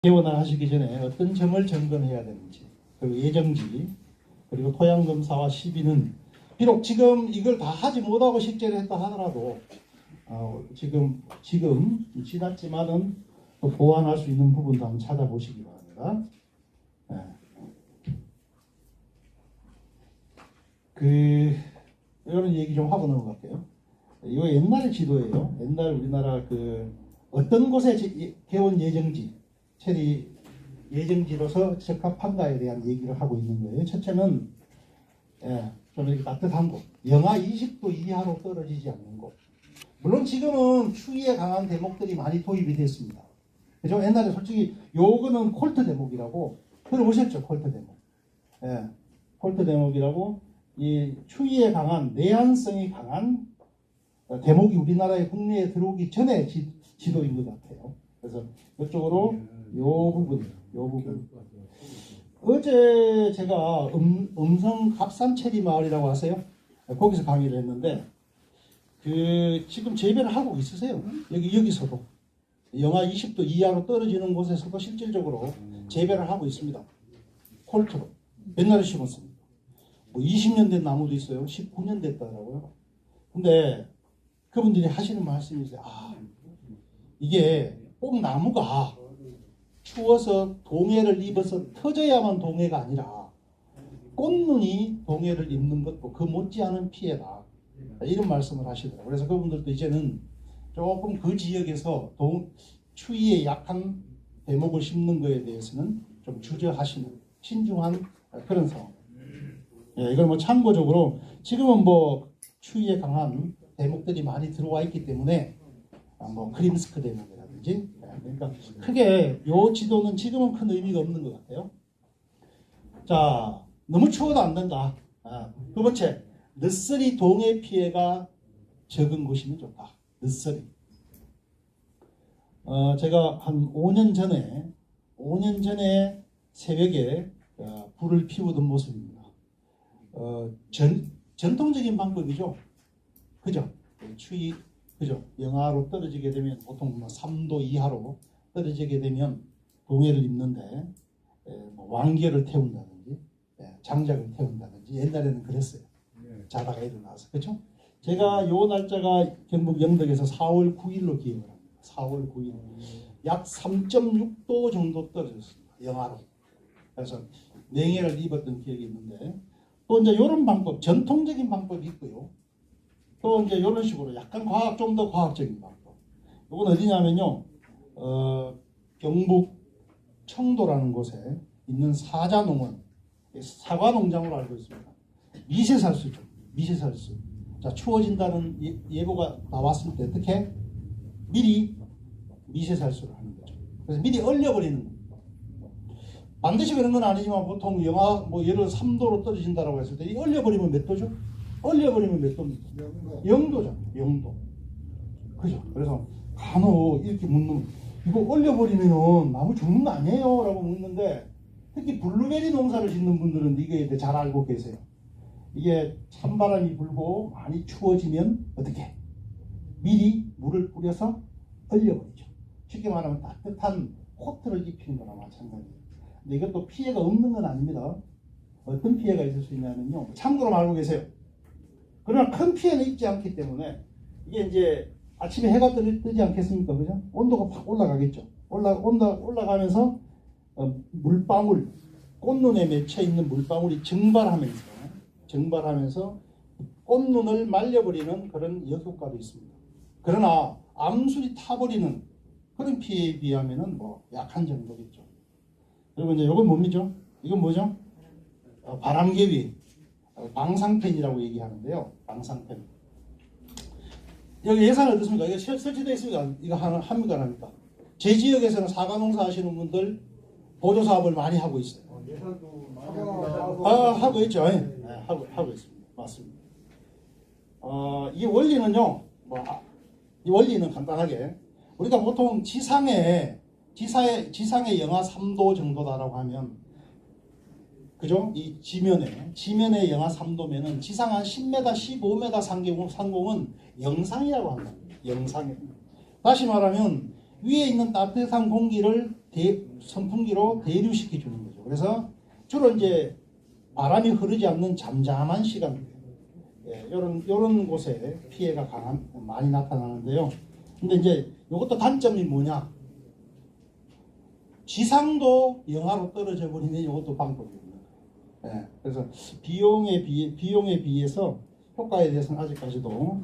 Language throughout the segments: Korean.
개원을 하시기 전에 어떤 점을 점검해야 되는지, 그리고 예정지, 그리고 토양검사와 시비는 비록 지금 이걸 다 하지 못하고 식재를 했다 하더라도 지금 지났지만은 또 보완할 수 있는 부분도 한번 찾아보시기 바랍니다. 이런 얘기 좀 하고 넘어갈게요. 이거 옛날 지도예요. 옛날 우리나라 어떤 곳에 개원 예정지, 체리 예정지로서 적합한가에 대한 얘기를 하고 있는 거예요. 첫째는 좀 이렇게 따뜻한 곳, 영하 20도 이하로 떨어지지 않는 곳. 물론 지금은 추위에 강한 대목들이 많이 도입이 됐습니다. 그죠? 옛날에 솔직히 요거는 콜트 대목이라고 들어보셨죠? 콜트 대목. 콜트 대목이라고 이 추위에 강한 내한성이 강한 대목이 우리나라의 국내에 들어오기 전에 지도인 것 같아요. 그래서 이쪽으로 요 부분. 어제 제가 음성 갑산체리 마을이라고 하세요? 거기서 강의를 했는데 지금 재배를 하고 있으세요. 여기서도 영하 20도 이하로 떨어지는 곳에서도 실질적으로 재배를 하고 있습니다. 콜트로 옛날에 심었습니다. 뭐 20년 된 나무도 있어요. 19년 됐다라고요. 근데 그분들이 하시는 말씀이 있어요. 이게 꼭 나무가 추워서 동해를 입어서 터져야만 동해가 아니라 꽃눈이 동해를 입는 것도 그 못지않은 피해다. 이런 말씀을 하시더라고요. 그래서 그분들도 이제는 조금 그 지역에서 추위에 약한 대목을 심는 거에 대해서는 좀 주저하시는 신중한 그런 상황. 이걸 뭐 참고적으로 지금은 뭐 추위에 강한 대목들이 많이 들어와 있기 때문에 뭐 크림스크 대목이라든지 그러니까 크게 요 지도는 지금은 큰 의미가 없는 것 같아요. 자, 너무 추워도 안 된다. 두 번째, 늦서리 동해 피해가 적은 곳이면 좋다. 늦서리. 제가 한 5년 전에 새벽에 불을 피우던 모습입니다. 전통적인 방법이죠. 그죠? 추위, 그죠? 영하로 떨어지게 되면 보통 3도 이하로 떨어지게 되면 동해를 입는데 왕개를 태운다든지 장작을 태운다든지 옛날에는 그랬어요. 자다가 일어나서. 그렇죠? 제가 요 날짜가 경북 영덕에서 4월 9일로 기억을 합니다. 4월 9일. 약 3.6도 정도 떨어졌습니다. 영하로. 그래서 냉해를 입었던 기억이 있는데 또 이제 이런 방법, 전통적인 방법이 있고요. 또 이제 이런 식으로 약간 좀 더 과학적인 방법. 이건 어디냐면요. 경북 청도라는 곳에 있는 사자농원, 사과 농장으로 알고 있습니다. 미세살수죠. 미세살수. 자, 추워진다는 예보가 나왔을 때 어떻게? 미리 미세살수를 하는 거죠. 그래서 미리 얼려버리는 겁니다. 반드시 그런 건 아니지만 보통 영하 예를 들어 3도로 떨어진다라고 했을 때 이 얼려버리면 몇 도죠? 얼려버리면 몇 도입니까? 0도죠. 0도. 그죠? 그래서 간혹 이렇게 묻는, 이거 얼려버리면 나무 죽는 거 아니에요? 라고 묻는데 특히 블루베리 농사를 짓는 분들은 이게 잘 알고 계세요. 이게 찬바람이 불고 많이 추워지면 어떻게? 미리 물을 뿌려서 얼려버리죠. 쉽게 말하면 따뜻한 코트를 입히는 거나 마찬가지예요. 근데 이것도 피해가 없는 건 아닙니다. 어떤 피해가 있을 수 있냐면요. 참고로 알고 계세요. 그러나 큰 피해는 있지 않기 때문에 이게 이제 아침에 해가 뜨지 않겠습니까? 그죠? 온도가 확 올라가겠죠. 올라가면서 물방울, 꽃눈에 맺혀 있는 물방울이 증발하면서 꽃눈을 말려버리는 그런 역효과도 있습니다. 그러나 암술이 타버리는 그런 피해에 비하면은 약한 정도겠죠. 그리고 이제 이건 뭡니까? 이건 뭐죠? 바람개비, 방상팬이라고 얘기하는데요. 방상팬. 여기 예산 어떻습니까? 이거 설치되어 있습니까? 이거 합니까? 안 합니까? 제 지역에서는 사과농사 하시는 분들 보조사업을 많이 하고 있어요. 예산도 많이 하고 있죠. 하고 있습니다. 맞습니다. 이 원리는요. 이 원리는 간단하게 우리가 보통 지상에 영하 3도 정도다라고 하면, 그죠? 이 지면에 영하 3도면은 지상 한 10m, 15m 상공은 영상이라고 한다. 영상. 다시 말하면 위에 있는 따뜻한 공기를 선풍기로 대류시켜 주는 거죠. 그래서 주로 이제 바람이 흐르지 않는 잠잠한 시간, 이런 곳에 피해가 많이 나타나는데요. 근데 이제 이것도 단점이 뭐냐? 지상도 영하로 떨어져 버리는 이것도 방법입니다. 그래서 비용에 비해서 효과에 대해서는 아직까지도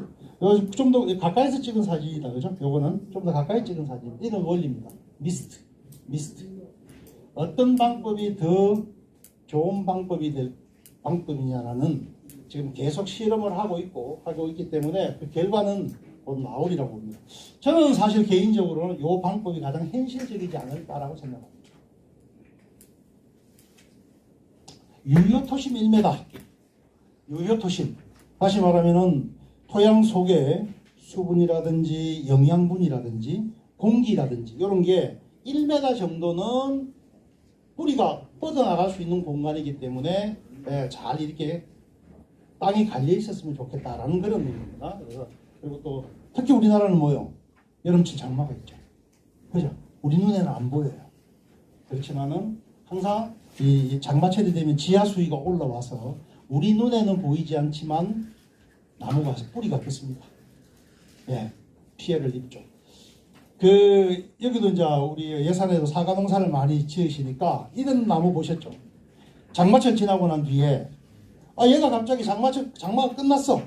좀 더 가까이서 찍은 사진이다, 그죠? 요거는 좀 더 가까이 찍은 사진. 이런 원리입니다. 미스트. 어떤 방법이 더 좋은 방법이냐라는 지금 계속 실험을 하고 있기 때문에 그 결과는 곧 나오리라고 봅니다. 저는 사실 개인적으로는 이 방법이 가장 현실적이지 않을까라고 생각합니다. 유효토심 1m. 유효토심. 다시 말하면은 토양 속에 수분이라든지 영양분이라든지 공기라든지 이런 게 1m 정도는 뿌리가 뻗어나갈 수 있는 공간이기 때문에 잘 이렇게 땅이 갈려 있었으면 좋겠다라는 그런 의미입니다. 그리고 또 특히 우리나라는 뭐요? 여름철 장마가 있죠. 그죠? 우리 눈에는 안 보여요. 그렇지만은 항상 이 장마철이 되면 지하 수위가 올라와서 우리 눈에는 보이지 않지만 나무가 뿌리가 겠습니다. 피해를 입죠. 여기도 이제 우리 예산에도 사과 농사를 많이 지으시니까 이런 나무 보셨죠? 장마철 지나고 난 뒤에 얘가 갑자기 장마가 끝났어.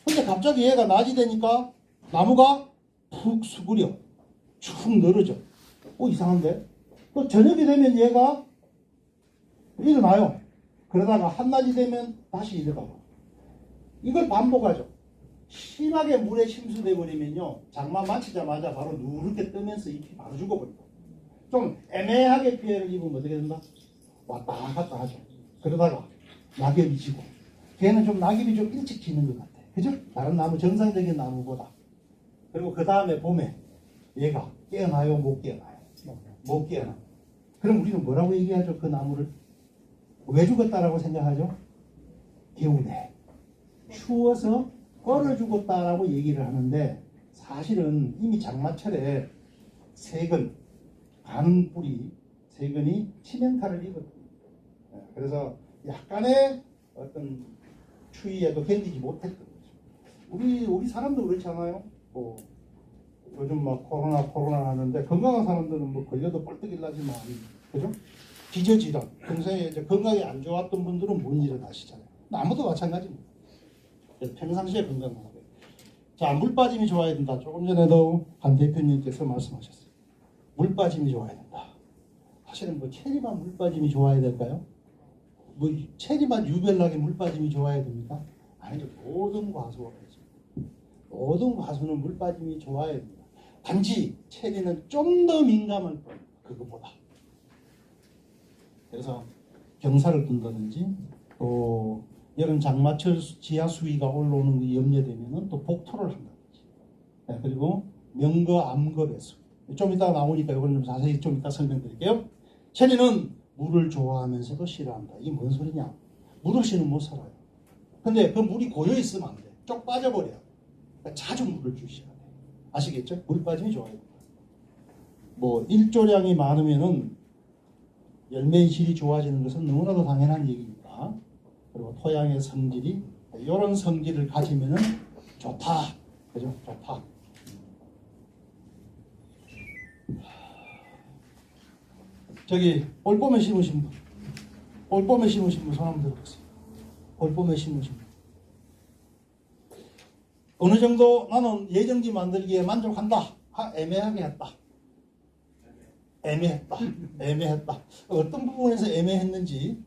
근데 갑자기 얘가 낮이 되니까 나무가 푹 수그려 축 늘어져. 이상한데? 또 저녁이 되면 얘가 일어나요. 그러다가 한낮이 되면 다시 일어나고. 이걸 반복하죠. 심하게 물에 침수돼 버리면요, 장마 마치자마자 바로 누렇게 뜨면서 잎이 바로 죽어버립니다. 좀 애매하게 피해를 입으면 어떻게 된다? 왔다 갔다 하죠. 그러다가 낙엽이 지고, 걔는 좀 낙엽이 좀 일찍 지는 것 같아. 그죠? 다른 나무, 정상적인 나무보다. 그리고 그 다음에 봄에 얘가 깨어나요, 못 깨어나요? 못 깨어나. 그럼 우리는 뭐라고 얘기하죠? 그 나무를 왜 죽었다라고 생각하죠? 겨울에 추워서 얼어 죽었다라고 얘기를 하는데, 사실은 이미 장마철에 세근, 가는 뿌리 세근이 치명타를 입었습니다. 그래서 약간의 어떤 추위에도 견디지 못했던 거죠. 우리 사람도 그렇잖아요. 요즘 막 코로나 하는데 건강한 사람들은 뭐 걸려도 뻘떡 일나지만, 그죠? 기저질환, 평소에 이제 건강이 안 좋았던 분들은 못 일어나시잖아요. 나무도 마찬가지입니다. 평상시에 건강하게. 자, 물 빠짐이 좋아야 된다. 조금 전에도 한 대표님께서 말씀하셨어요. 물 빠짐이 좋아야 된다. 사실은 체리만 물 빠짐이 좋아야 될까요? 체리만 유별나게 물 빠짐이 좋아야 됩니까? 아니죠. 모든 과수가 그렇습니다. 모든 과수는 물 빠짐이 좋아야 됩니다. 단지 체리는 좀 더 민감할 뿐, 그것보다. 그래서 경사를 둔다든지, 또 여름 장마철 지하 수위가 올라오는 게 염려되면은 또 복토를 한다든지. 그리고 명거, 암거 배수. 좀 이따 나오니까 이거는 좀 자세히 좀 이따 설명드릴게요. 체리는 물을 좋아하면서도 싫어한다. 이게 뭔 소리냐? 물 없이는 못 살아요. 근데 그 물이 고여 있으면 안 돼. 쪽 빠져버려요. 그러니까 자주 물을 주셔야 돼요. 아시겠죠? 물 빠짐이 좋아요. 일조량이 많으면은 열매의 질이 좋아지는 것은 너무나도 당연한 얘기입니다. 그리고 토양의 성질이 이런 성질을 가지면은 좋다. 그죠? 좋다. 저기 올봄에 심으신 분, 올봄에 심으신 분 손 한번 들어보세요. 올봄에 심으신 분. 어느 정도 나는 예정지 만들기에 만족한다. 애매하게 했다. 애매했다. 어떤 부분에서 애매했는지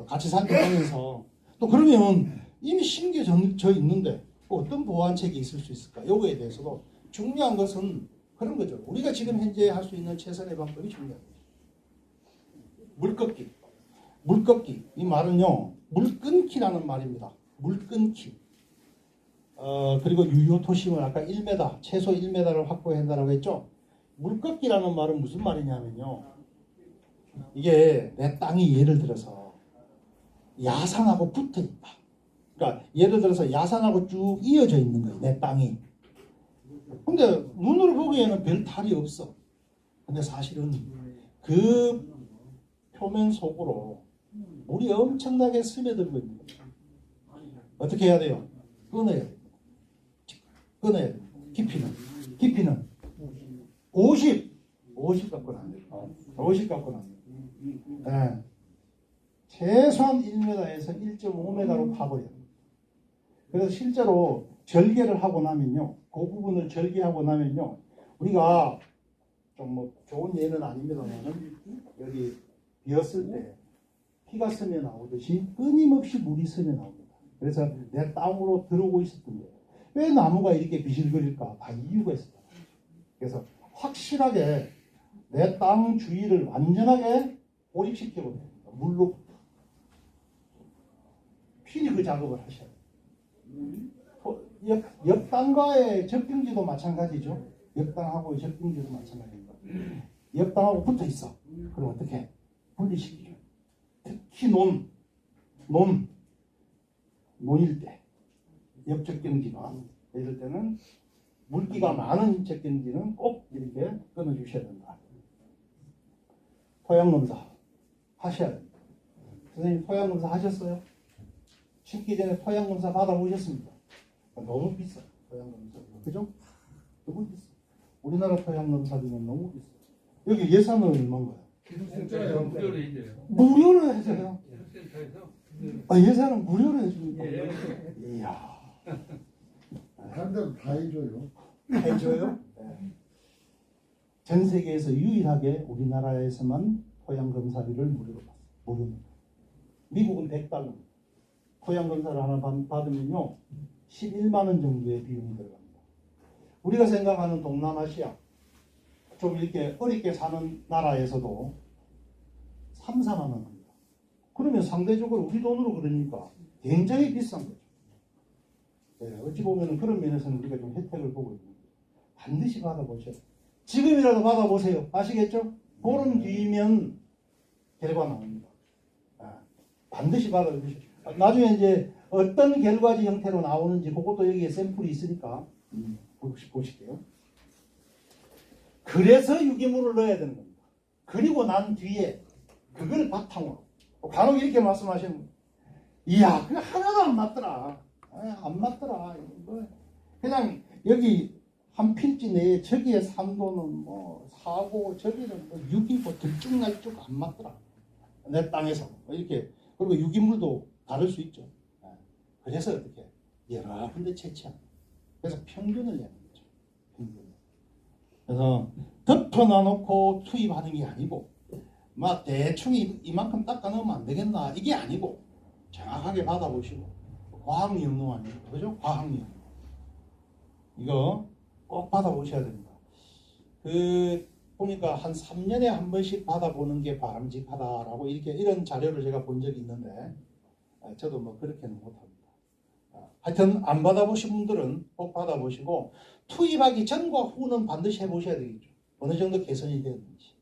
같이 살펴보면서, 또 그러면 이미 심겨져 있는데 어떤 보완책이 있을 수 있을까? 요거에 대해서도 중요한 것은 그런 거죠. 우리가 지금 현재 할 수 있는 최선의 방법이 중요합니다. 물꺾기. 이 말은요, 물 끊기라는 말입니다. 물 끊기. 그리고 유효토심을 아까 1m, 최소 1m를 확보해야 한다고 했죠. 물꺾기라는 말은 무슨 말이냐면요, 이게 내 땅이 예를 들어서 야산하고 붙어 있다. 그러니까 예를 들어서 야산하고 쭉 이어져 있는 거예요, 내 땅이. 근데 눈으로 보기에는 별 탈이 없어. 근데 사실은 그 표면 속으로 물이 엄청나게 스며들고 있는 거예요. 어떻게 해야 돼요? 끊어야 돼요. 끊어야 돼요. 깊이는 50 갖고는 안 돼요. 50 갖고는 안 돼요. 네. 최소한 1m에서 1.5m로 파버려요. 그래서 실제로 절개를 하고 나면요, 그 부분을 절개하고 나면요, 우리가 좀 뭐 좋은 예는 아닙니다만은 여기 비었을 때 피가 스며 나오듯이 끊임없이 물이 스며 나옵니다. 그래서 내 땅으로 들어오고 있었던 거예요. 왜 나무가 이렇게 비실거릴까? 다 이유가 있어요. 그래서 확실하게 내 땅 주위를 완전하게 고립시키고 됩니다. 물로 필히 그 작업을 하셔야 돼요. 옆 땅과의 접경지도 마찬가지죠. 옆 땅하고의 접경지도 마찬가지입니다. 옆 땅하고 붙어 있어. 그럼 어떻게 분리시키죠? 특히 논일 때 옆 접경지가 이럴 때는 물기가 많은 접경지는 꼭 이렇게 끊어주셔야 된다. 토양검사 하셔야 됩니다. 선생님 토양검사 하셨어요? 심기 전에 토양검사 받아보셨습니까? 너무 비싸요. 토양검사. 그죠? 너무 비싸요. 우리나라 토양검사비는 너무 비싸요. 여기 예산은 얼마인가요? 기술센터에서 무료로 해줘요. 무료로 해줘요? 기술센터에서. 예산은 무료로 해줍니까? 이야. 다른 데는 다 해줘요. 해줘요? 네. 전 세계에서 유일하게 우리나라에서만 토양검사비를 무료로 받아요. 무료입니다. 미국은 100달러. 토양검사를 하나 받으면요 11만 원 정도의 비용이 들어갑니다. 우리가 생각하는 동남아시아 좀 이렇게 어렵게 사는 나라에서도 3, 4만 원 합니다. 그러면 상대적으로 우리 돈으로 그러니까 굉장히 비싼 거죠. 네, 어찌 보면 그런 면에서는 우리가 좀 혜택을 보고 있는 거예요. 반드시 받아보셔요. 지금이라도 받아보세요. 아시겠죠? 보름 뒤면 결과 나옵니다. 반드시 받아보십시오. 나중에 이제 어떤 결과지 형태로 나오는지 그것도 여기에 샘플이 있으니까 보실게요. 그래서 유기물을 넣어야 되는 겁니다. 그리고 난 뒤에 그걸 바탕으로 간혹 이렇게 말씀하시는 이야 그거 하나도 안 맞더라. 안 맞더라. 그냥 여기 한 필지 내에 저기에 산도는 뭐 4고 저기는 뭐 6이고 들쭉날쭉 안 맞더라. 내 땅에서 이렇게. 그리고 유기물도 다를 수 있죠. 그래서 어떻게 여러 군데 채취합니다. 그래서 평균을 내는 거죠. 평균. 그래서 덮어놔놓고 투입하는 게 아니고 막 대충 이만큼 닦아 넣으면 안 되겠나 이게 아니고 정확하게 받아보시고 과학연구 아닙니까? 그죠? 과학연구. 이거 꼭 받아보셔야 됩니다. 보니까 한 3년에 한 번씩 받아보는 게 바람직하다라고 이런 자료를 제가 본 적이 있는데 저도 뭐 그렇게는 못합니다. 하여튼 안 받아보신 분들은 꼭 받아보시고 투입하기 전과 후는 반드시 해보셔야 되겠죠. 어느 정도 개선이 되었는지.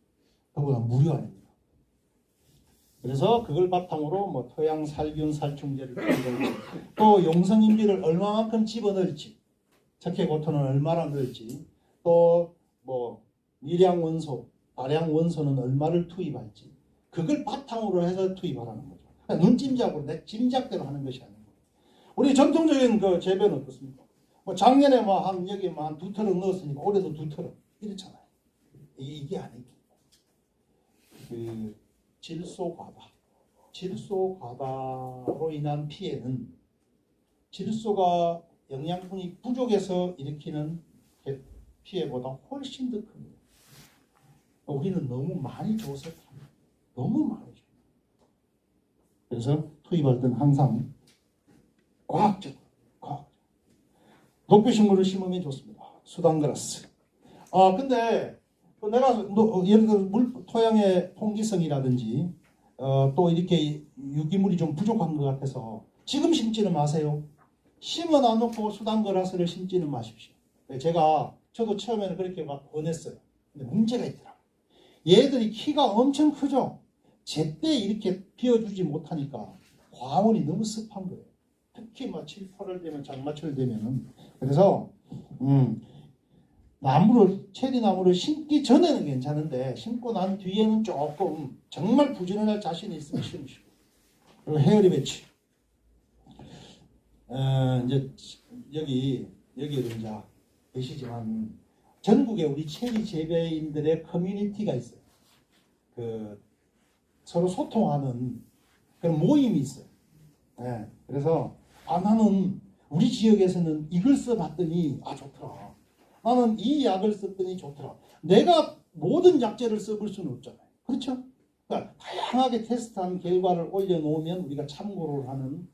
그거는 무료 아닙니다. 그래서 그걸 바탕으로 뭐 토양 살균 살충제를 또 용성인비를 얼마만큼 집어넣을지 적해고토는 얼마나 넣을지 또 뭐 미량 원소, 다량 원소는 얼마를 투입할지 그걸 바탕으로 해서 투입하라는 거죠. 그러니까 눈찜작으로 내 짐작대로 하는 것이 아니고 우리 전통적인 그 재배는 어떻습니까? 뭐 작년에 뭐 한 여기 뭐 한 2트럭 넣었으니까 올해도 2트럭 이렇잖아요. 이게 아니고 그 질소 과다로 인한 피해는 질소가 영양분이 부족해서 일으키는 피해보다 훨씬 더 큽니다. 우리는 너무 많이 줘서 너무 많이 줘. 그래서 투입할 때는 항상 과학적으로 녹비식물을 심으면 좋습니다. 수단그라스. 근데 내가 예를 들어 토양의 통기성이라든지 또 이렇게 유기물이 좀 부족한 것 같아서 지금 심지는 마세요. 심어 놔놓고 수단그라스를 심지는 마십시오. 저도 처음에는 그렇게 막 원했어요. 근데 문제가 있더라고요. 얘들이 키가 엄청 크죠. 제때 이렇게 비워주지 못하니까 과원이 너무 습한 거예요. 특히 막 7, 8월 되면 장마철 되면은. 그래서 나무를 체리 나무를 심기 전에는 괜찮은데 심고 난 뒤에는 조금 정말 부지런할 자신이 있으면 심으시고. 그리고 헤어리 배치. 이제 여기를 이제 계시지만 전국에 우리 체리 재배인들의 커뮤니티가 있어요. 그 서로 소통하는 그런 모임이 있어요. 예, 그래서 나는 우리 지역에서는 이걸 써봤더니 좋더라. 나는 이 약을 썼더니 좋더라. 내가 모든 약재를 써볼 수는 없잖아요. 그렇죠? 그러니까 다양하게 테스트한 결과를 올려놓으면 우리가 참고를 하는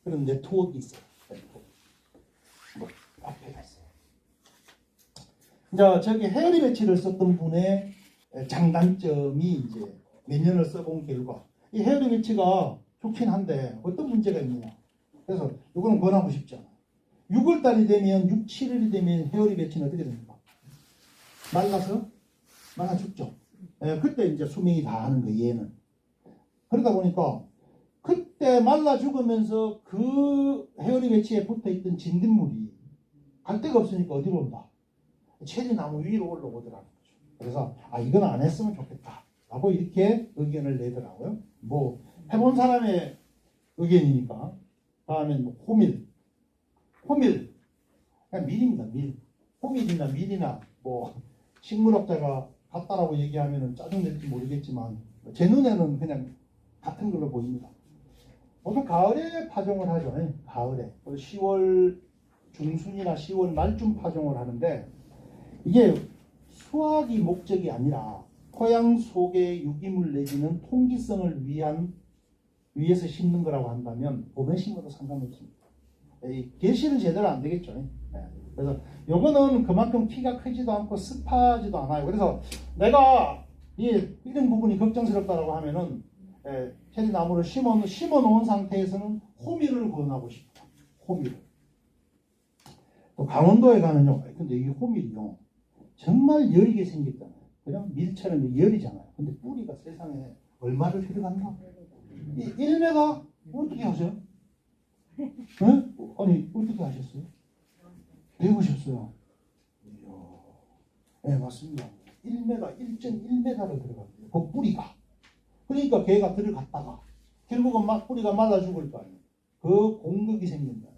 그런 네트워크가 있어요. 뭐 앞에가 있어요. 이제 저기 헤어리 배치를 썼던 분의 장단점이 이제 몇 년을 써본 결과 이 헤어리 배치가 좋긴 한데 어떤 문제가 있느냐. 그래서 이거는 권하고 싶지 않아요. 6월달이 되면 6, 7월이 되면 헤어리 배치는 어떻게 됩니까? 말라 죽죠. 그때 이제 수명이 다 하는 거예요. 얘는. 그러다 보니까 그때 말라 죽으면서 그 헤어리 배치에 붙어있던 진딧물이 갈 데가 없으니까 어디로 온다? 체리 나무 위로 올라오더라는 거죠. 그래서 이건 안 했으면 좋겠다 라고 이렇게 의견을 내더라고요. 뭐 해본 사람의 의견이니까. 다음엔 뭐 호밀 그냥 밀입니다. 밀. 호밀이나 밀이나 뭐 식물학자가 같다라고 얘기하면 짜증낼지 모르겠지만 제 눈에는 그냥 같은 걸로 보입니다. 보통 가을에 파종을 하죠. 가을에. 10월 중순이나 10월 말쯤 파종을 하는데 이게 수확이 목적이 아니라 토양 속의 유기물 내지는 통기성을 위해서 심는 거라고 한다면 봄에 심어도 상관없습니다. 개시는 제대로 안 되겠죠. 그래서 요거는 그만큼 키가 크지도 않고 습하지도 않아요. 그래서 내가 이런 부분이 걱정스럽다고 하면은 체리 나무를 심어 놓은 상태에서는 호밀을 권하고 싶다. 호밀을. 또 강원도에 가면요. 근데 이 호밀이요. 정말 여리게 생겼잖아요. 그냥 밀처럼 열이잖아요. 근데 뿌리가 세상에 얼마를 들어간다? 1m? 어떻게 하세요? 아니 어떻게 하셨어요? 배우셨어요? 네 맞습니다. 1.1m를 들어갑니다. 그 뿌리가. 그러니까 걔가 들어갔다가 결국은 막 뿌리가 말라 죽을 거 아니에요. 그 공격이 생긴다.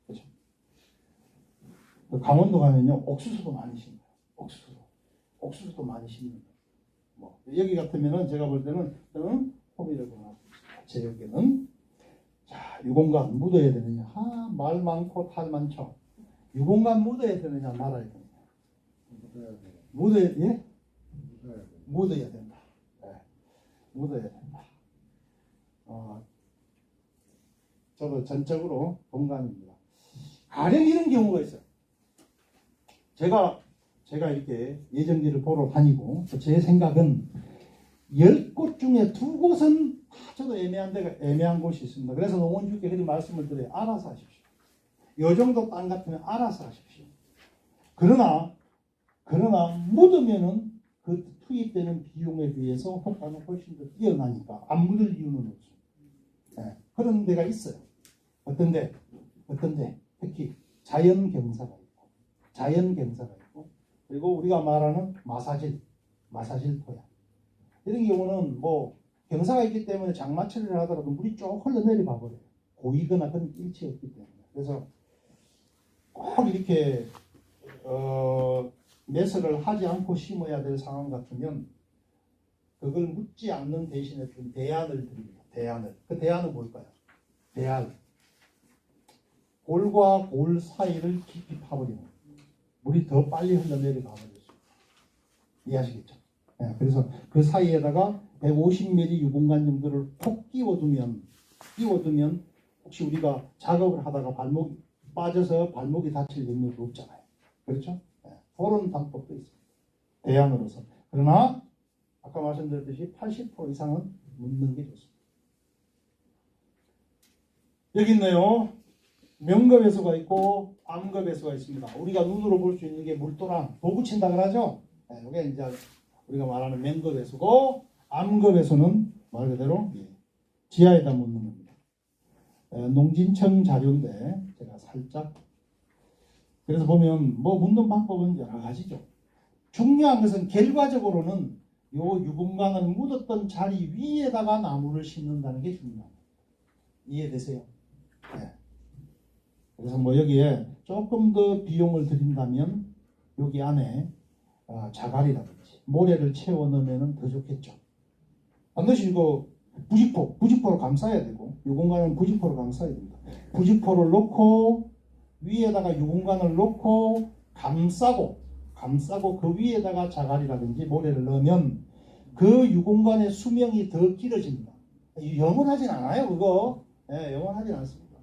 그렇죠? 강원도 가면요 옥수수도 많이 심어요. 옥수수도 많이 심는 뭐 여기 같으면은 제가 볼 때는 호밀을 권하고 있습니다. 제 여기는 자 유공간 묻어야 되느냐? 말 많고 탈 많죠. 유공간 묻어야 되느냐 말아야 되느냐? 묻어야 된다. 묻어야 된다. 저도 전적으로 공감입니다. 가령 이런 경우가 있어요. 제가 이렇게 예정지를 보러 다니고 제 생각은 10곳 중에 2곳은 저도 애매한 곳이 있습니다. 그래서 농원주께 그렇게 말씀을 드려요. 알아서 하십시오. 이 정도 땅 같으면 알아서 하십시오. 그러나 묻으면은 그 투입되는 비용에 비해서 효과는 훨씬 더 뛰어나니까 안 묻을 이유는 없죠. 그런 데가 있어요. 어떤데 특히 자연경사가 있고 그리고 우리가 말하는 마사질 토양 이런 경우는 뭐 경사가 있기 때문에 장마철을 하더라도 물이 쭉 흘러내려가 버려요. 고이거나 그런 일치 없기 때문에. 그래서 꼭 이렇게 매설을 하지 않고 심어야 될 상황 같으면 그걸 묻지 않는 대신에 좀 대안을 드립니다. 그 대안은 뭘까요? 골과 골 사이를 깊이 파버리는 거예요. 물이 더 빨리 흘러내려가 버렸어요. 이해하시겠죠? 그래서 그 사이에다가 150mm 유공간 정도를 푹 끼워두면 혹시 우리가 작업을 하다가 발목이 빠져서 발목이 다칠 염려도 없잖아요. 그렇죠? 그런 방법도 있습니다. 대안으로서. 그러나 아까 말씀드렸듯이 80% 이상은 묻는 게 좋습니다. 여기 있네요. 명급에서가 있고 암급에서가 있습니다. 우리가 눈으로 볼 수 있는 게 물도랑 도구친다 그러죠. 이게 이제 우리가 말하는 명급에서고 암급에서는 말 그대로 지하에다 묻는 겁니다. 농진청 자료인데 제가 살짝 그래서 보면 뭐 묻는 방법은 여러 가지죠. 중요한 것은 결과적으로는 요 유분강을 묻었던 자리 위에다가 나무를 심는다는 게 중요합니다. 이해되세요? 네. 그래서 뭐 여기에 조금 더 비용을 들인다면 여기 안에 자갈이라든지 모래를 채워 넣으면 더 좋겠죠. 반드시 이거 부직포로 감싸야 되고 이 공간은 부직포로 감싸야 됩니다. 부직포를 놓고 위에다가 유공간을 놓고 감싸고 그 위에다가 자갈이라든지 모래를 넣으면 그 유공간의 수명이 더 길어집니다. 영원하진 않아요, 그거. 네, 영원하진 않습니다.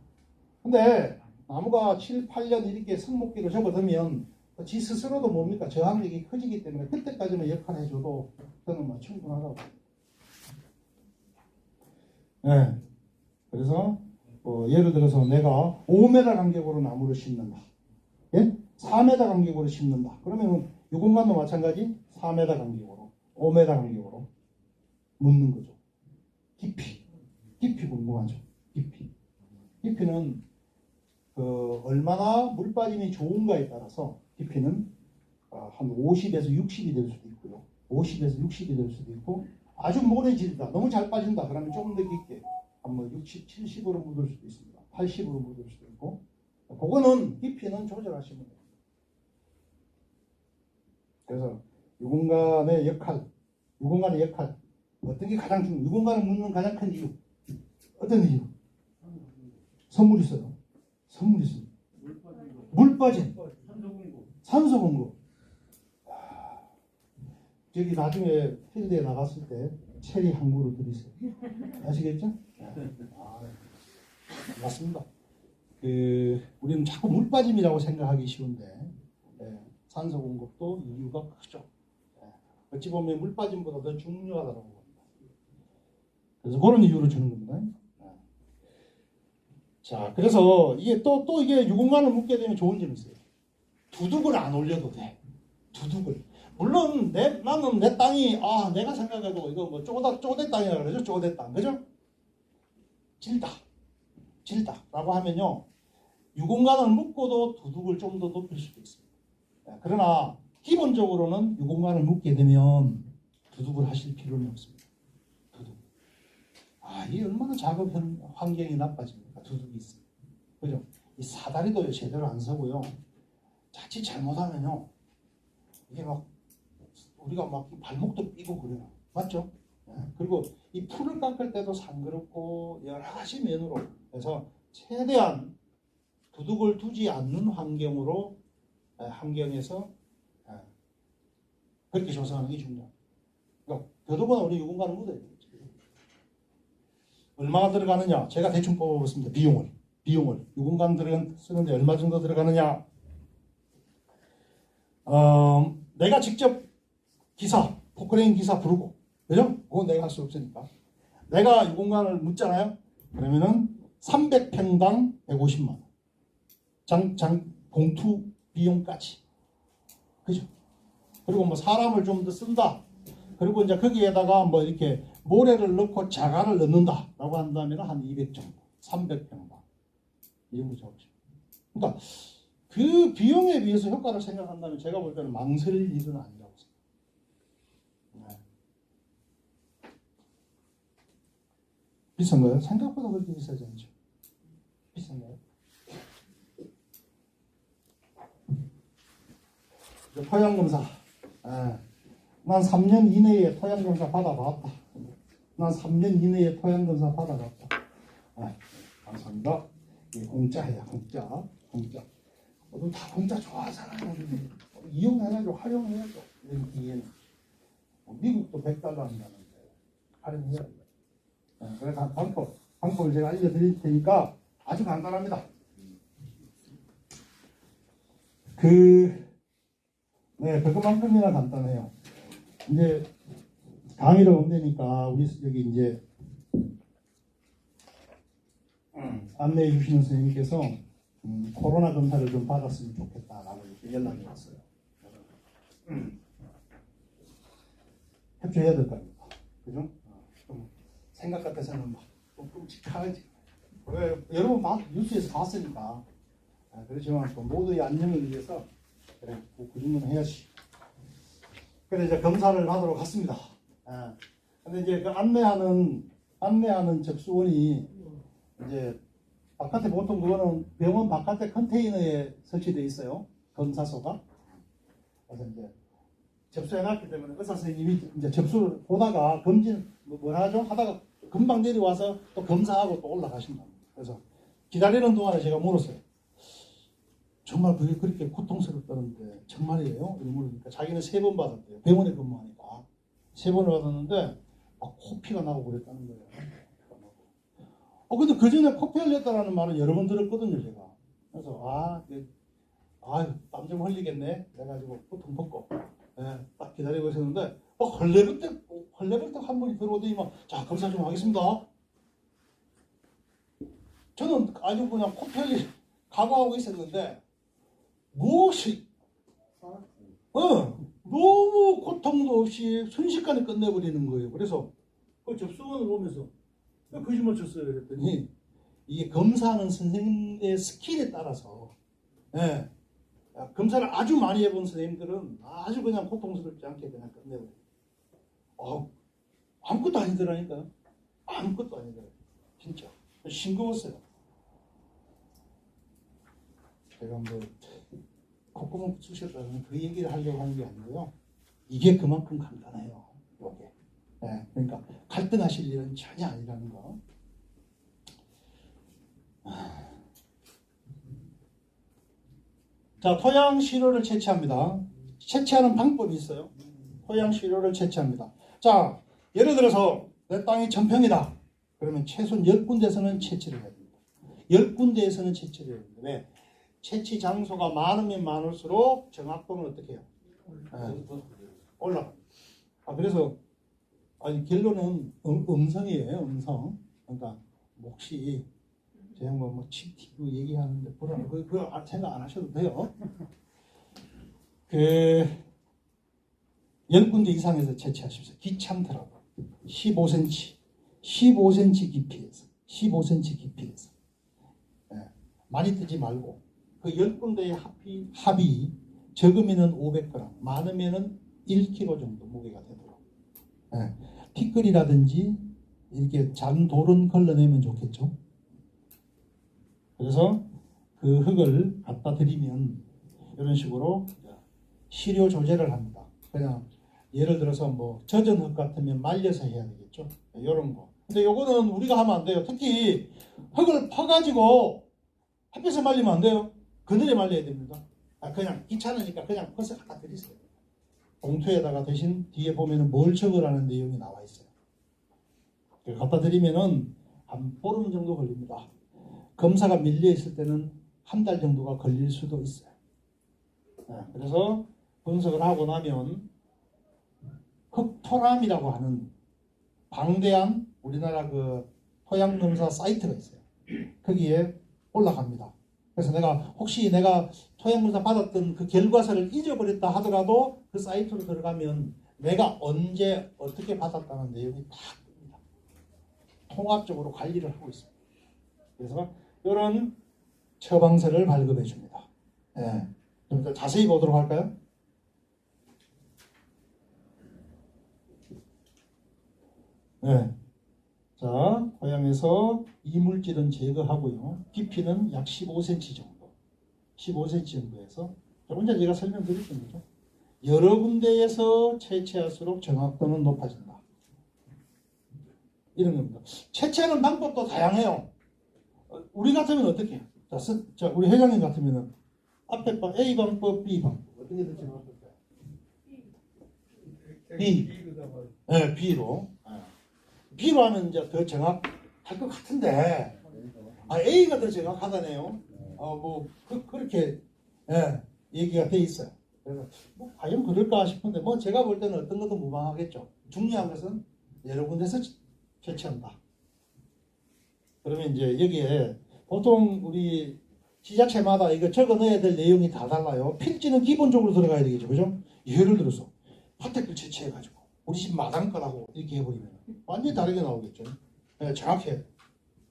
근데 나무가 7, 8년 이렇게 성목기로 접어들면 지 스스로도 뭡니까? 저항력이 커지기 때문에 그때까지만 역할을 해줘도 저는 뭐 충분하다고. 네. 그래서 예를 들어서 내가 5m 간격으로 나무를 심는다. 예? 4m 간격으로 심는다. 그러면 이 공간도 마찬가지 4m 간격으로 5m 간격으로 묻는 거죠. 깊이 궁금하죠. 깊이는 얼마나 물 빠짐이 좋은가에 따라서 깊이는 한 50에서 60이 될 수도 있고요. 50에서 60이 될 수도 있고 아주 모래질이다. 너무 잘 빠진다. 그러면 조금 더 깊게 한 60, 70으로 묻을 수도 있습니다. 80으로 묻을 수도 있고 그거는 깊이는 조절하시면 돼요. 그래서 유공간의 역할 어떤 게 가장 중요해요? 유공간을 묻는 가장 큰 이유 어떤 이유? 선물 있어요. 물 빠짐. 산소 공급. 저기 나중에 필드에 나갔을 때 체리 한 그루 드리세요. 아시겠죠? 맞습니다. 우리는 자꾸 물 빠짐이라고 생각하기 쉬운데 산소 공급도 이유가 크죠. 어찌 보면 물 빠짐보다 더 중요하다고 봅니다. 그래서 그런 이유로 주는 겁니다. 자, 그래서 이게 또 이게 유공간을 묻게 되면 좋은 점이 있어요. 두둑을 안 올려도 돼. 두둑을. 물론 나는 내 땅이 내가 생각해도 이거 뭐 쪼대 땅이라 그러죠. 쪼대 땅. 그죠? 질다라고 하면요. 유공간을 묻고도 두둑을 좀 더 높일 수도 있습니다. 그러나 기본적으로는 유공간을 묻게 되면 두둑을 하실 필요는 없습니다. 두둑. 이게 얼마나 작업 환경이 나빠집니까? 두둑이 있어요. 그죠? 이 사다리도 제대로 안 서고요. 자칫 잘못하면요. 이게 우리가 발목도 삐고 그래요. 맞죠? 그리고 이 풀을 깎을 때도 상그럽고 여러 가지 면으로 그래서 최대한 두둑을 두지 않는 환경에서 그렇게 조성하는 게 중요합니다. 그러니까 더더구나 우리 유공간을 묻어야 되겠죠. 얼마나 들어가느냐? 제가 대충 뽑아봤습니다. 비용을 유공간 쓰는데 얼마 정도 들어가느냐? 내가 직접 포크레인 기사 부르고, 그죠? 그건 내가 할 수 없으니까. 내가 유공간을 묻잖아요? 그러면은 300평당 150만 원. 봉투 비용까지. 그죠? 그리고 뭐 사람을 좀 더 쓴다. 그리고 이제 거기에다가 뭐 이렇게 모래를 넣고 자갈을 넣는다. 라고 한다면 한 200 정도. 300평당. 이 정도 잡으시죠. 그러니까 그 비용에 비해서 효과를 생각한다면 제가 볼 때는 망설일 일은 아니라고 생각합니다. 비싼가요? 생각보다 그렇게 비싸지 않죠. 비싼가요? 토양검사. 난 3년 이내에 토양검사 받아봤다. 난 3년 이내에 토양검사 받아봤다. 감사합니다. 공짜야, 공짜. 모두 다 공짜 좋아하잖아요. 이용해야죠, 활용해야죠. 이해는. 미국도 $100 한다는데 활용해야죠. 그래서 방법을 제가 알려드릴 테니까 아주 간단합니다. 그것만큼이나 간단해요. 이제 강의를 온다니까 우리 여기 이제 안내해 주시는 선생님께서 코로나 검사를 좀 받았으면 좋겠다라고 이렇게 연락이 왔어요. 협조해야 될 거 아닙니까? 그죠? 좀 생각 같아서는 좀 끔찍하지. 왜 여러분 뉴스에서 봤으니까 그렇지만 또 모두의 안녕을 위해서 그래 그 정도는 해야지. 그래 이제 검사를 하도록 갔습니다. 근데 이제 그 안내하는 접수원이 이제 바깥에 보통 그거는 병원 바깥에 컨테이너에 설치되어 있어요. 검사소가. 그래서 이제 접수해놨기 때문에 의사 선생님이 이제 접수를 보다가 검진 뭐라 하죠? 하다가 금방 내려와서 또 검사하고 또 올라가신다. 그래서 기다리는 동안에 제가 물었어요. 정말 그게 그렇게 고통스럽다는데 정말이에요? 이렇게 물으니까 자기는 3번 받았대요. 병원에 근무하니까 3번을 받았는데 막 코피가 나고 그랬다는 거예요. 근데 그 전에 코피 흘렸다라는 말은 여러 번 들었거든요, 제가. 그래서 땀 좀 흘리겠네. 그래가지고 보통 벗고 딱 기다리고 있었는데 헐레벌떡 한 분이 들어오더니 자 검사 좀 하겠습니다. 저는 아주 그냥 코피 흘리 각오하고 있었는데 무엇이 너무 고통도 없이 순식간에 끝내버리는 거예요. 그래서 그 접수원을 보면서 거짓말 쳤어요. 그랬더니 이게 검사하는 선생님의 스킬에 따라서 검사를 아주 많이 해본 선생님들은 아주 그냥 고통스럽지 않게 그냥 끝내버려요. 아무것도 아니더라니까요. 아무것도 아니더라고요. 진짜 싱거웠어요. 제가 뭐 콧구멍 쑤셨다는 그 얘기를 하려고 하는 게 아니고요. 이게 그만큼 간단해요. 이게. 그러니까 갈등하실 일은 전혀 아니라는 거. 자, 토양 시료를 채취합니다. 채취하는 방법이 있어요. 토양 시료를 채취합니다. 자, 예를 들어서 내 땅이 1000평이다. 그러면 최소한 10군데에서는 채취를 해야 됩니다. 10군데에서는 채취를 해야 됩니다. 왜? 채취 장소가 많으면 많을수록 정확도는 어떻게 해요? 올라갑니다. 그래서 결론은 음성이에요. 음성. 그러니까 혹시 제가 칩 튀고 얘기하는데 그거 생각 안 하셔도 돼요. 10군데 이상에서 채취하십시오. 귀찮더라도 15cm 깊이에서 많이 뜨지 말고 그 10군데의 합이 적으면은 500g, 많으면은 1kg 정도 무게가 되도록. 티끌이라든지 이렇게 잔돌은 걸러내면 좋겠죠. 그래서 그 흙을 갖다 드리면 이런 식으로 시료 조제를 합니다. 그냥 예를 들어서 뭐 젖은 흙 같으면 말려서 해야 되겠죠. 이런 거. 근데 요거는 우리가 하면 안 돼요. 특히 흙을 퍼가지고 햇빛에 말리면 안 돼요. 그늘에 말려야 됩니다. 그냥 귀찮으니까 그냥 퍼서 갖다 드리세요. 봉투에다가 대신 뒤에 보면은 뭘 적으라는 내용이 나와 있어요. 갖다 드리면은 한 보름 정도 걸립니다. 검사가 밀려 있을 때는 한 달 정도가 걸릴 수도 있어요. 그래서 분석을 하고 나면 흙토람이라고 하는 방대한 우리나라 그 토양검사 사이트가 있어요. 거기에 올라갑니다. 그래서 혹시 내가 토양검사 받았던 그 결과서를 잊어버렸다 하더라도 그 사이트로 들어가면 내가 언제 어떻게 받았다는 내용이 다 뜹니다. 통합적으로 관리를 하고 있습니다. 그래서 이런 처방서를 발급해 줍니다. 좀 더 자세히 보도록 할까요? 자, 토양에서 이물질은 제거하고요. 깊이는 약 15cm 정도. 15cm 정도에서 조금 전에 제가 설명드렸던 거죠. 여러 군데에서 채취할수록 정확도는 높아진다. 이런 겁니다. 채취하는 방법도 다양해요. 우리 같으면 어떻게 해요? 자, 우리 회장님 같으면 앞에 방 A 방법, B 방법 어떻게 더 정확할까요? B. B로. B로 하면 이제 더 정확할 것 같은데 A가 더 정확하다네요. 그렇게 얘기가 돼 있어요. 그래서 과연 그럴까 싶은데 제가 볼 때는 어떤 것도 무방하겠죠. 중요한 것은 여러 군데서 채취한다. 그러면 이제 여기에 보통 우리 지자체마다 이거 적어 넣어야 될 내용이 다 달라요. 필지는 기본적으로 들어가야 되겠죠. 그죠? 예를 들어서 화택을 채취해가지고 우리 집 마당가라고 이렇게 해버리면 완전히 다르게 나오겠죠. 정확해.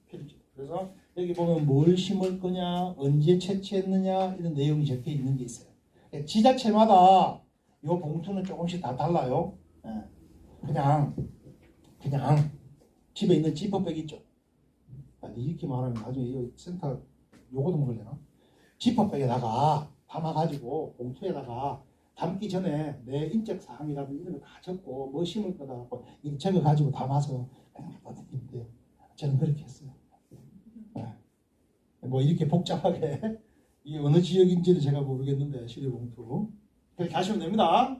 필지. 그래서 여기 보면 뭘 심을 거냐, 언제 채취했느냐 이런 내용이 적혀 있는 게 있어요. 지자체마다 이 봉투는 조금씩 다 달라요. 예. 그냥 집에 있는 지퍼백 있죠. 아니, 이렇게 말하면 나중에 이 센터 요거도 먹으려나? 지퍼백에다가 담아가지고 봉투에다가 담기 전에 내 인적 사항이라든지 이런 거 다 적고 뭐 심을 거다 하고 이렇게 적어가지고 담아서 그냥 받아들이면 돼요. 저는 그렇게 했어요. 네. 뭐 이렇게 복잡하게 이 어느 지역인지는 제가 모르겠는데 시료봉투 그렇게 하시면 됩니다.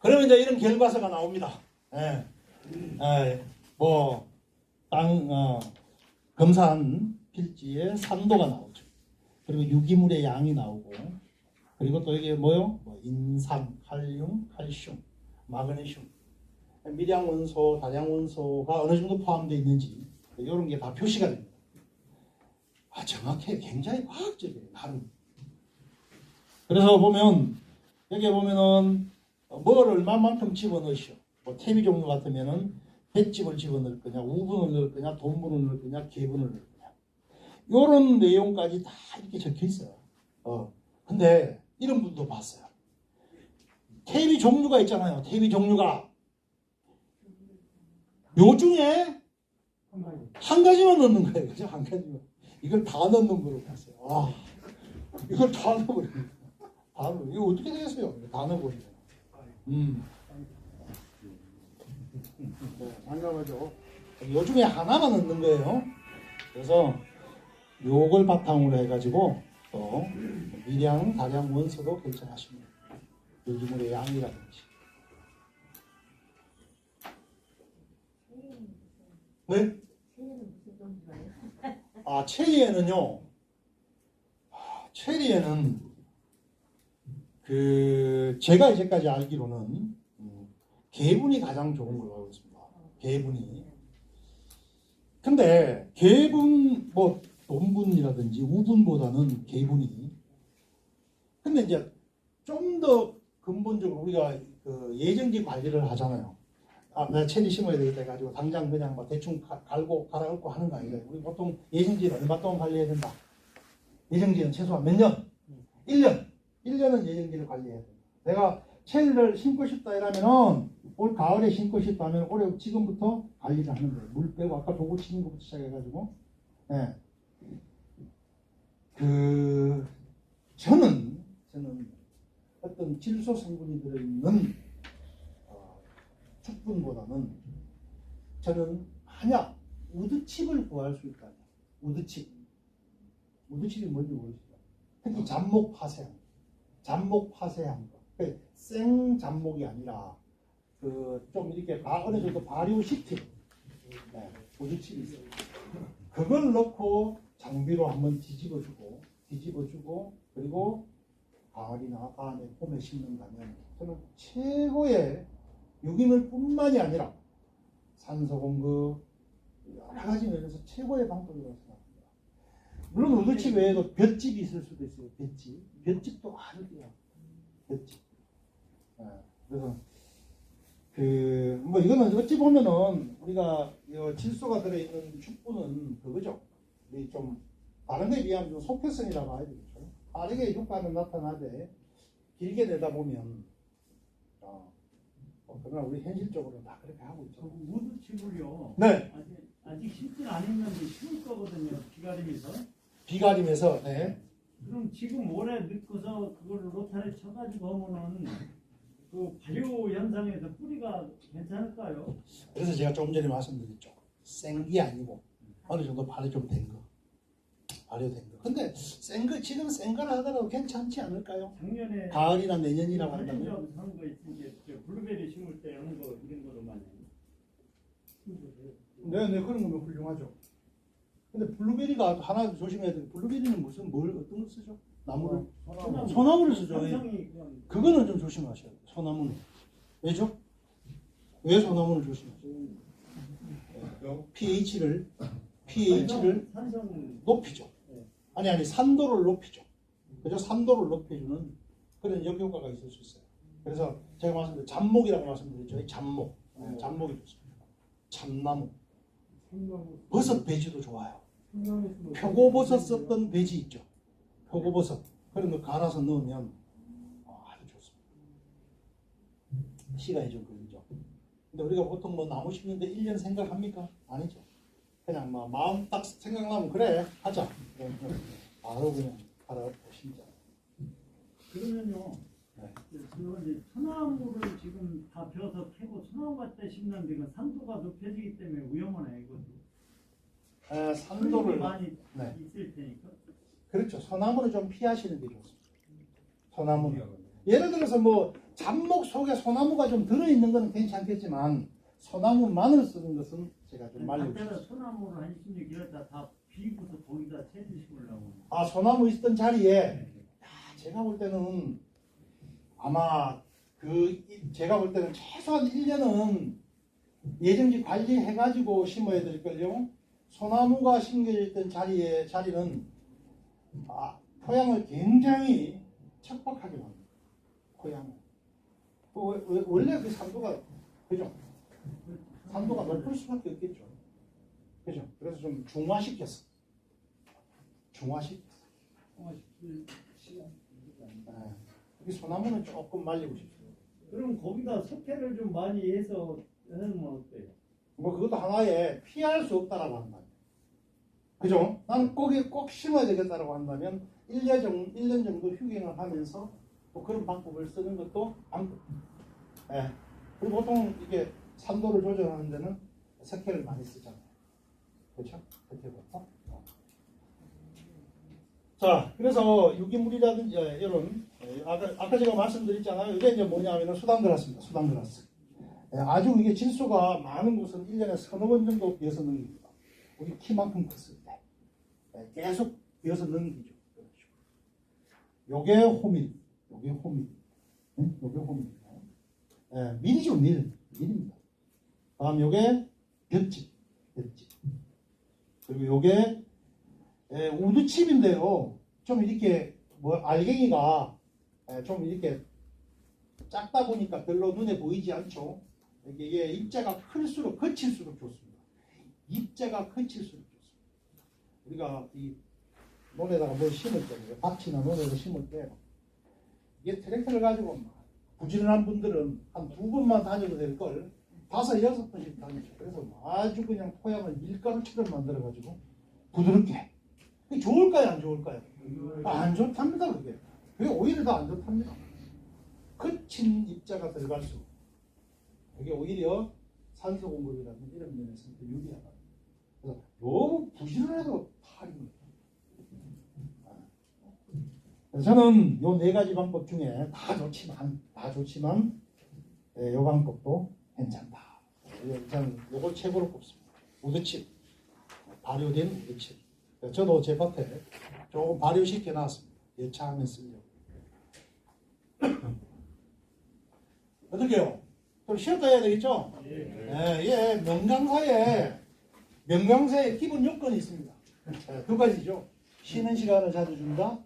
그러면 이제 이런 결과서가 나옵니다. 예. 뭐 땅 검사한 필지의 산도가 나오죠. 그리고 유기물의 양이 나오고 그리고 또 이게 뭐요? 뭐 인산, 칼륨, 칼슘, 마그네슘, 밀양 원소, 다량 원소가 어느 정도 포함되어 있는지 이런 게 다 표시가 됩니다. 정확해, 굉장히 과학적이에요. 나름. 그래서 보면 여기 보면은 뭘 얼마만큼 집어넣으시오. 뭐 태비 종류 같으면은 뱃집을 집어넣을 거냐, 우분을 넣을 거냐, 돈분을 넣을 거냐, 개분을 넣을 거냐. 이런 내용까지 다 이렇게 적혀 있어요. 근데 이런 분도 봤어요. 태비 종류가 있잖아요. 태비 종류가 요 중에 한 가지만 넣는 거예요. 그죠? 한 가지만. 이걸 다 넣는 걸로 봤어요. 이걸 다 넣어버립니다. 다 넣어. 이거 어떻게 되겠어요? 다 넣어버리면. 장갑하죠. 요 중에 하나만 넣는 거예요. 그래서 요걸 바탕으로 해가지고 또 미량, 다량, 원소도 결정하십니다. 유기물의 양이라든지. 네? 체리에는요. 체리에는 제가 이제까지 알기로는 개분이 가장 좋은 걸로 알고 있습니다. 개분이. 근데 개분 뭐 돈분이라든지 우분보다는 개분이. 근데 이제 좀 더 근본적으로 우리가 예정지 관리를 하잖아요. 내가 체리 심어야 되겠다 해가지고 당장 그냥 막 대충 갈고 갈아갖고 하는 거 아니에요. 우리 보통 예정지를 얼마 동안 관리해야 된다. 예정지는 최소한 몇 년? 1년. 1년은 예정지를 관리해야 된다. 내가 체리를 심고 싶다 이러면은 올 가을에 심고 싶다 하면 올해 지금부터 관리를 하는 거예요. 물 빼고 아까 도구 치는 것부터 시작해가지고. 예. 저는 어떤 질소 성분이 들어있는 죽분보다는 저는 만약 우드칩을 구할 수 있다면 우드칩이 뭔지 모르시죠? 특히 잡목 파쇄한 거. 생 잡목이 아니라 좀 이렇게 어느 정도 발효 시킨 우드칩이 있어요. 그걸 넣고 장비로 한번 뒤집어주고 그리고 가을이나 다음에 봄에 심는다면 저는 최고의 유기물뿐만이 아니라 산소 공급 여러 가지 면에서 최고의 방법이라고 생각합니다. 물론 우드칩 외에도 볏짚이 있을 수도 있어요. 볏짚도 아주 좋아요. 볏짚. 그래서 뭐 이거는 어찌 보면은 우리가 질소가 들어있는 죽분은 그거죠. 우리 좀 다른 데 비하면 좀 속효성이라고 봐야 되겠죠. 빠르게 효과는 나타나되 길게 내다 보면 그러나 우리 현실적으로 다 그렇게 하고 있죠. 우드칩을요. 네. 아직 심지는 안 했는데 심을 거거든요. 비가림에서. 네. 그럼 지금 올해 넣고서 그걸 로타를 쳐가지고 하면은 그 발효 현상에서 뿌리가 괜찮을까요? 그래서 제가 조금 전에 말씀드렸죠. 생게 아니고 어느 정도 발효 좀 된 거. 발효된 거. 근데 지금 센 거라 하더라도 괜찮지 않을까요? 작년에 가을이나 내년이라고 한다면. 하는 거 있으니까 블루베리 심을 때 하는 거 이런 거로만. 네, 그런 거면 훌륭하죠. 근데 블루베리가 하나 조심해야 돼요. 블루베리는 어떤 걸 쓰죠? 나무를? 소나무를 쓰죠. 그거는 좀 조심하셔야 돼요. 소나무는. 왜죠? 왜 소나무를 조심하셔요? pH를 높이죠. 아니 산도를 높이죠. 그죠? 산도를 높여주는 그런 역효과가 있을 수 있어요. 그래서 제가 잡목이라고 말씀드렸죠. 잡목이 좋습니다. 참나무. 버섯 배지도 좋아요. 표고버섯 썼던 배지 있죠. 표고버섯 그런 거 갈아서 넣으면 아주 좋습니다. 시간이 좀 걸리죠. 근데 우리가 보통 뭐 나무 심는데 1년 생각합니까? 아니죠. 그냥 뭐 마음 딱 생각나면 그래 하자. 바로 그냥 갈아 심자. 그러면요. 네. 그거 이제 소나무를 지금 다 베어서 캐고 소나무 갖다 심는 데가 산도가 높여지기 때문에 위험하네 이것도. 산도를 많이 네. 있을 테니까. 그렇죠. 소나무는 좀 피하시는 게 좋습니다. 소나무는 예를 들어서 뭐 잡목 속에 소나무가 좀 들어있는 건 괜찮겠지만 소나무만을 쓰는 것은 제가 좀 그때는 말려주세요. 소나무를 한 10년 길었다 다 비고서 거기다 채지 심으려고. 아 소나무 있던 자리에 제가 볼 때는 아마 제가 볼 때는 최소한 1년은 예정지 관리해가지고 심어야 될걸요. 소나무가 심겨있던 자리는 토양을 굉장히 척박하게 만듭니다. 토양을. 원래 그 산도가 그죠? 산도가 높을 수밖에 없겠죠. 그죠? 그래서 좀 중화시켰어. 여기 소나무는 조금 말리고 싶어요. 그럼 거기다 석회를 좀 많이 해서 하면 어때요? 뭐 그것도 하나의 피할 수 없다라고 한다. 그죠? 난 꼭 심어야 되겠다라고 한다면 1년 정도 휴경을 하면서 뭐 그런 방법을 쓰는 것도 방법. 예. 그리고 보통 이게 산도를 조절하는 데는 석회를 많이 쓰잖아요. 그렇죠? 석회부터. 자, 그래서 유기물이라든지 이런 아까 제가 말씀드렸잖아요. 이게 이제 뭐냐면은 수단그라스입니다. 수단그라스. 아주 이게 질소가 많은 곳은 1년에 서너 번 정도 비어서 넘깁니다. 우리 키만큼 컸을 때 계속 비어서 넘기죠. 요게 호밀, 요게 호밀, 요게 호밀. 밀이죠, 밀입니다. 다음 요게 볏짚. 그리고 요게 우두칩인데요. 좀 이렇게 뭐 알갱이가 좀 이렇게 작다 보니까 별로 눈에 보이지 않죠. 이게 입자가 클수록 거칠수록 좋습니다. 입자가 거칠수록 좋습니다. 우리가 이 논에다가 뭘 심을 때, 밭이나 논에다 심을 때 이게 트랙터를 가지고 부지런한 분들은 한 2번만 다녀도 될 걸 5, 6번씩 다니죠. 그래서 아주 그냥 토양을 밀가루처럼 만들어가지고 부드럽게. 그게 좋을까요, 안 좋을까요? 안 좋답니다, 그게. 그게 오히려 더 안 좋답니다. 거친 입자가 들어갈수록 그게 오히려 산소 공급이라는 이런 면에서 더 유리하다. 그래서 너무 부지런해도 탈입니다. 그래서 저는 요 4가지 방법 중에 다 좋지만 요 방법도 괜찮다. 저는 요걸 최고로 꼽습니다. 우드칩, 발효된 우드칩. 저도 제 밭에 조금 발효시켜 놨습니다. 예차하면 쓰려고. 어떻게요? 좀 쉬었다 해야 되겠죠? 예, 명강사에 기본 요건이 있습니다. 2가지죠. 쉬는 시간을 자주 준다.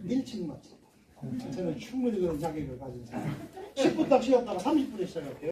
일찍 마친다. 저는 충분히 그런 자격을 가진 사람. 10분 딱 쉬었다가 30분에 시작할게요.